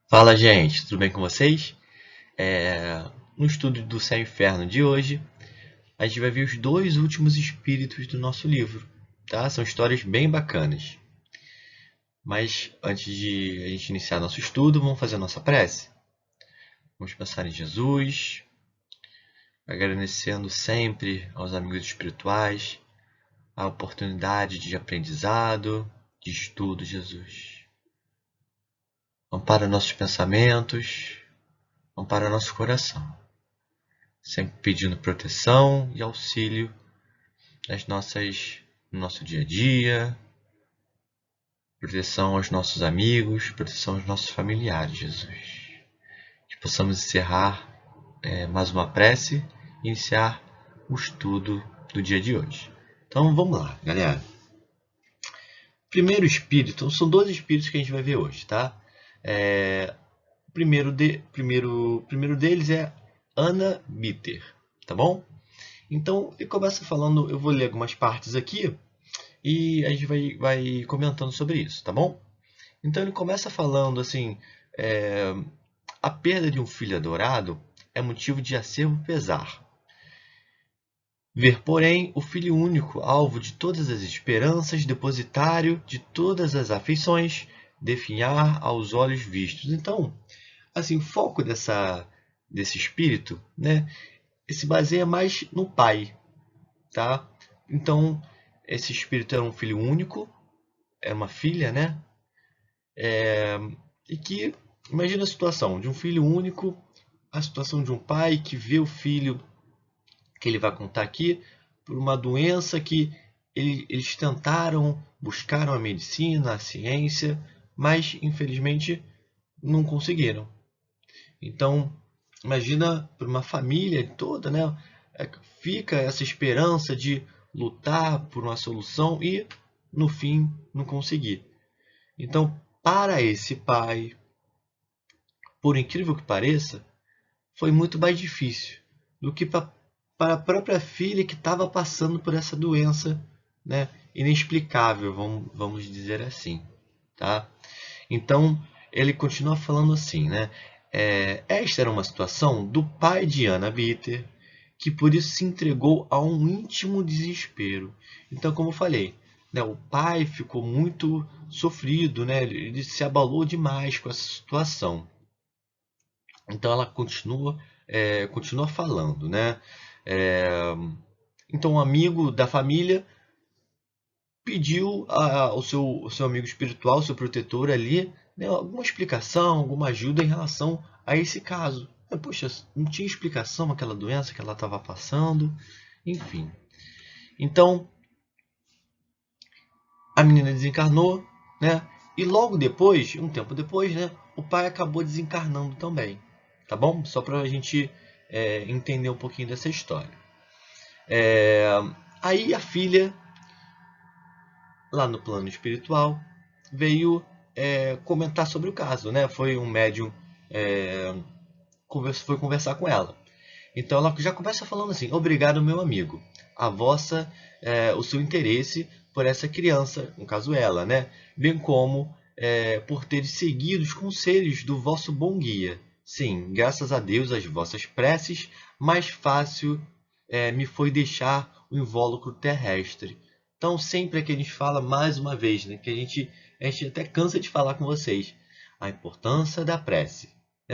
Fala, gente, tudo bem com vocês? No estudo do Céu e Inferno de hoje, a gente vai ver os dois últimos espíritos do nosso livro, tá? São histórias bem bacanas. Mas antes de a gente iniciar nosso estudo, vamos fazer a nossa prece. Vamos pensar em Jesus, agradecendo sempre aos amigos espirituais a oportunidade de aprendizado, de estudo, Jesus. Ampara nossos pensamentos, ampara nosso coração, sempre pedindo proteção e auxílio no nosso dia a dia, proteção aos nossos amigos, proteção aos nossos familiares, Jesus. Que possamos encerrar mais uma prece e iniciar o estudo do dia de hoje. Então vamos lá, galera. Primeiro espírito, são dois espíritos que a gente vai ver hoje, tá? O primeiro deles é Anna Bitter, tá bom? Então ele começa falando, eu vou ler algumas partes aqui e a gente vai comentando sobre isso, tá bom? Então ele começa falando assim, a perda de um filho adorado é motivo de acerbo pesar. Ver, porém, o filho único, alvo de todas as esperanças, depositário de todas as afeições, definhar aos olhos vistos. Então, assim, o foco desse espírito, né, se baseia mais no pai, tá? Então, esse espírito era um filho único, era uma filha, né? E que, imagina a situação de um filho único, a situação de um pai que vê o filho, que ele vai contar aqui, por uma doença que eles tentaram, buscaram a medicina, a ciência, mas infelizmente não conseguiram. Então, imagina para uma família toda, né? Fica essa esperança de lutar por uma solução e, no fim, não conseguir. Então, para esse pai, por incrível que pareça, foi muito mais difícil do que para a própria filha que estava passando por essa doença, né, inexplicável, vamos dizer assim. Tá? Então, ele continua falando assim, né? Esta era uma situação do pai de Anna Bitter, que por isso se entregou a um íntimo desespero. Então, como eu falei, né, o pai ficou muito sofrido, né? Ele se abalou demais com essa situação. Então ela continua falando, né? É, então um amigo da família pediu ao seu amigo espiritual, seu protetor ali, né, alguma explicação, alguma ajuda em relação a esse caso. Poxa, não tinha explicação aquela doença que ela estava passando, enfim. Então a menina desencarnou, né? E logo depois, um tempo depois, né, o pai acabou desencarnando também, tá bom? Só para a gente entender um pouquinho dessa história. Aí a filha, lá no plano espiritual, veio comentar sobre o caso, né? Foi um médium, foi conversar com ela. Então ela já começa falando assim: obrigado, meu amigo, o seu interesse por essa criança, no caso ela, né? Bem como por ter seguido os conselhos do vosso bom guia. Sim, graças a Deus, as vossas preces, mais fácil me foi deixar o invólucro terrestre. Então, sempre é que a gente fala mais uma vez, né, que a gente até cansa de falar com vocês, a importância da prece.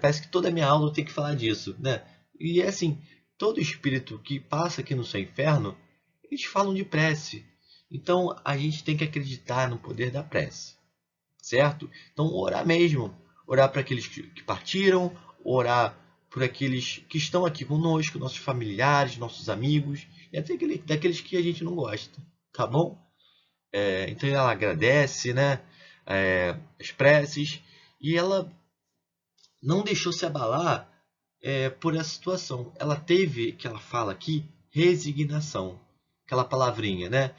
Parece que toda a minha aula eu tenho que falar disso, né? E é assim, todo espírito que passa aqui no seu inferno, eles falam de prece. Então, a gente tem que acreditar no poder da prece, certo? Então, orar mesmo. Orar para aqueles que partiram, orar por aqueles que estão aqui conosco, nossos familiares, nossos amigos, e até daqueles que a gente não gosta, tá bom? Então, ela agradece, né? As preces, e ela não deixou se abalar por essa situação. Ela teve, que ela fala aqui, resignação. Aquela palavrinha, né?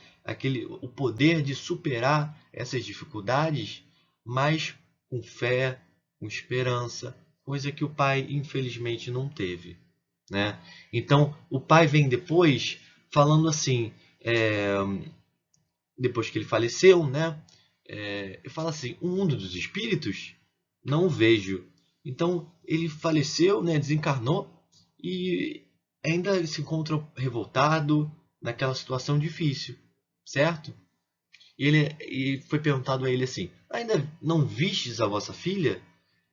O poder de superar essas dificuldades, mas com fé, com esperança, coisa que o pai, infelizmente, não teve. Né? Então, o pai vem depois falando assim, depois que ele faleceu, né? Ele fala assim: o mundo dos espíritos não o vejo, Então ele faleceu, né, desencarnou e ainda se encontra revoltado naquela situação difícil, certo? E foi perguntado a ele assim: ainda não vistes a vossa filha?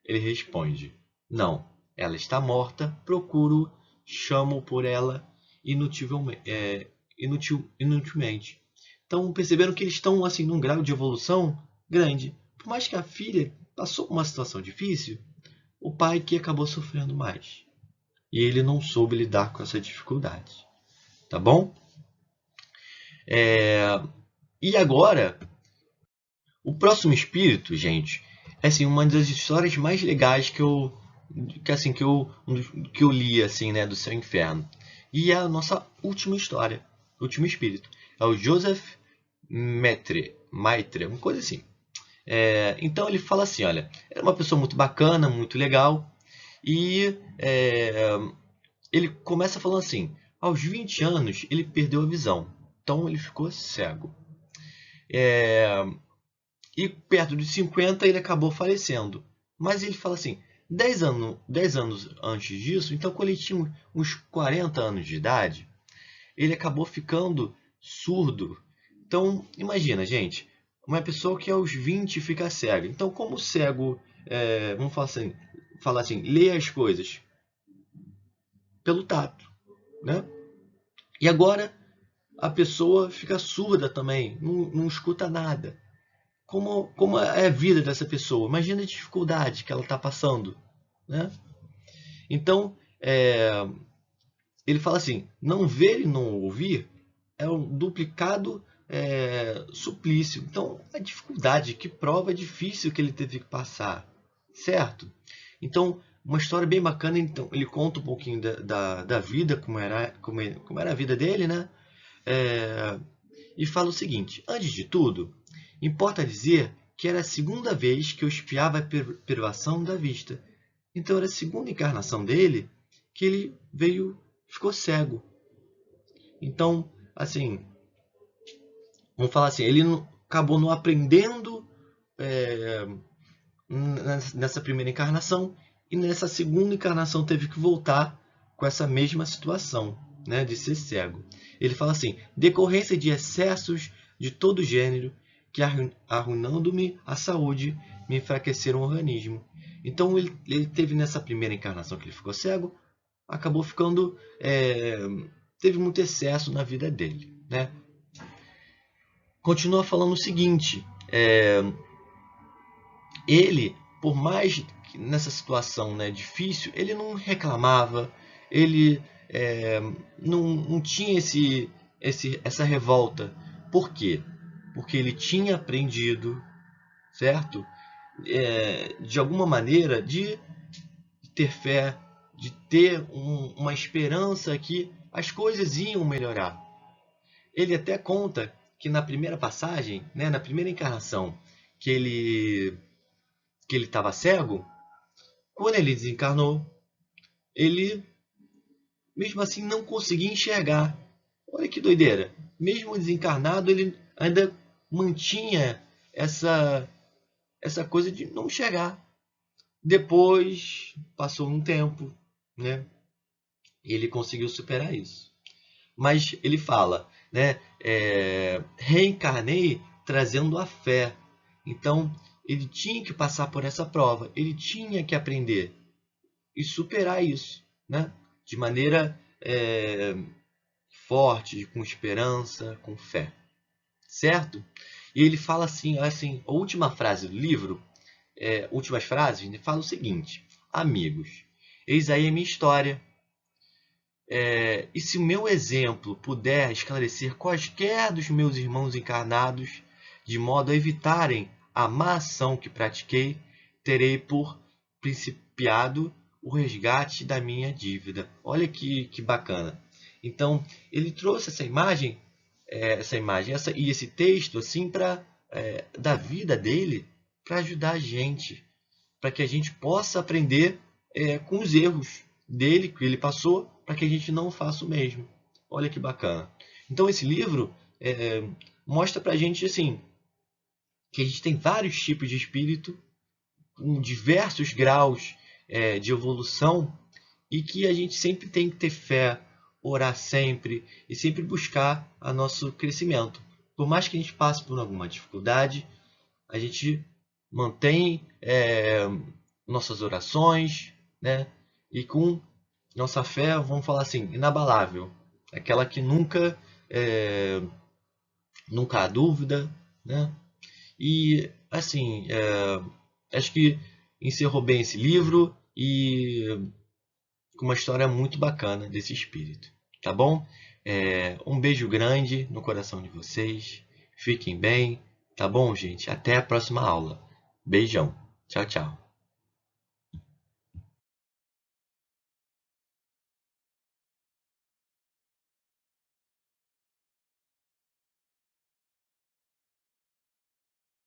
Ele responde: não, ela está morta, procuro, chamo por ela inutilmente. Então perceberam que eles estão assim num grau de evolução grande. Por mais que a filha passou por uma situação difícil, o pai que acabou sofrendo mais. E ele não soube lidar com essa dificuldade. Tá bom? E agora, o próximo espírito, gente, é assim, uma das histórias mais legais que eu li assim, né, do céu e inferno. E é a nossa última história, o último espírito. É o Joseph Maitre, uma coisa assim. Então ele fala assim, olha, era uma pessoa muito bacana, muito legal, e ele começa falando assim, aos 20 anos ele perdeu a visão, então ele ficou cego. E perto de 50 ele acabou falecendo. Mas ele fala assim, 10 anos antes disso, então quando ele tinha uns 40 anos de idade, ele acabou ficando surdo. Então, imagina, gente, uma pessoa que aos 20 fica cega. Então, como o cego, vamos falar assim, lê as coisas pelo tato, né? E agora a pessoa fica surda também, não escuta nada. Como é a vida dessa pessoa? Imagina a dificuldade que ela está passando, né? Então, ele fala assim, não ver e não ouvir é um duplicado suplício. Então, a dificuldade, que prova difícil que ele teve que passar, certo? Então, uma história bem bacana. Então, ele conta um pouquinho da vida, como era a vida dele, né? E fala o seguinte, antes de tudo, importa dizer que era a segunda vez que eu espiava a privação da vista. Então, era a segunda encarnação dele que ele ficou cego. Então, assim, vamos falar assim, ele acabou não aprendendo nessa primeira encarnação e nessa segunda encarnação teve que voltar com essa mesma situação, né, de ser cego. Ele fala assim, decorrência de excessos de todo gênero que arruinando-me a saúde, me enfraqueceram o organismo. Então ele teve nessa primeira encarnação que ele ficou cego, acabou ficando teve muito excesso na vida dele, né? Continua falando o seguinte, ele, por mais que nessa situação, né, difícil, ele não reclamava, ele não tinha essa revolta. Por quê? Porque ele tinha aprendido, certo? De alguma maneira, de ter fé, de ter uma esperança que as coisas iam melhorar. Ele até conta que na primeira passagem, né, na primeira encarnação, que ele estava cego, quando ele desencarnou, ele mesmo assim não conseguia enxergar. Olha que doideira! Mesmo desencarnado, ele ainda mantinha essa coisa de não enxergar. Depois, passou um tempo, né? Ele conseguiu superar isso. Mas ele fala, né? Reencarnei trazendo a fé. Então, ele tinha que passar por essa prova. Ele tinha que aprender e superar isso, né? De maneira forte, com esperança, com fé, certo? E ele fala assim, a última frase do livro, últimas frases, ele fala o seguinte: amigos, eis aí a minha história. E se o meu exemplo puder esclarecer quaisquer dos meus irmãos encarnados, de modo a evitarem a má ação que pratiquei, terei por principiado o resgate da minha dívida. Olha que bacana. Então, ele trouxe essa imagem e esse texto assim da vida dele para ajudar a gente, para que a gente possa aprender com os erros dele que ele passou, para que a gente não faça o mesmo. Olha que bacana. Então esse livro mostra para a gente assim que a gente tem vários tipos de espírito com diversos graus de evolução e que a gente sempre tem que ter fé, orar sempre e sempre buscar o nosso crescimento. Por mais que a gente passe por alguma dificuldade, a gente mantém nossas orações, né? E com nossa fé, vamos falar assim, inabalável, aquela que nunca há dúvida, né? E assim, acho que encerrou bem esse livro e com uma história muito bacana desse espírito, tá bom? Um beijo grande no coração de vocês. Fiquem bem, tá bom, gente? Até a próxima aula. Beijão. Tchau, tchau.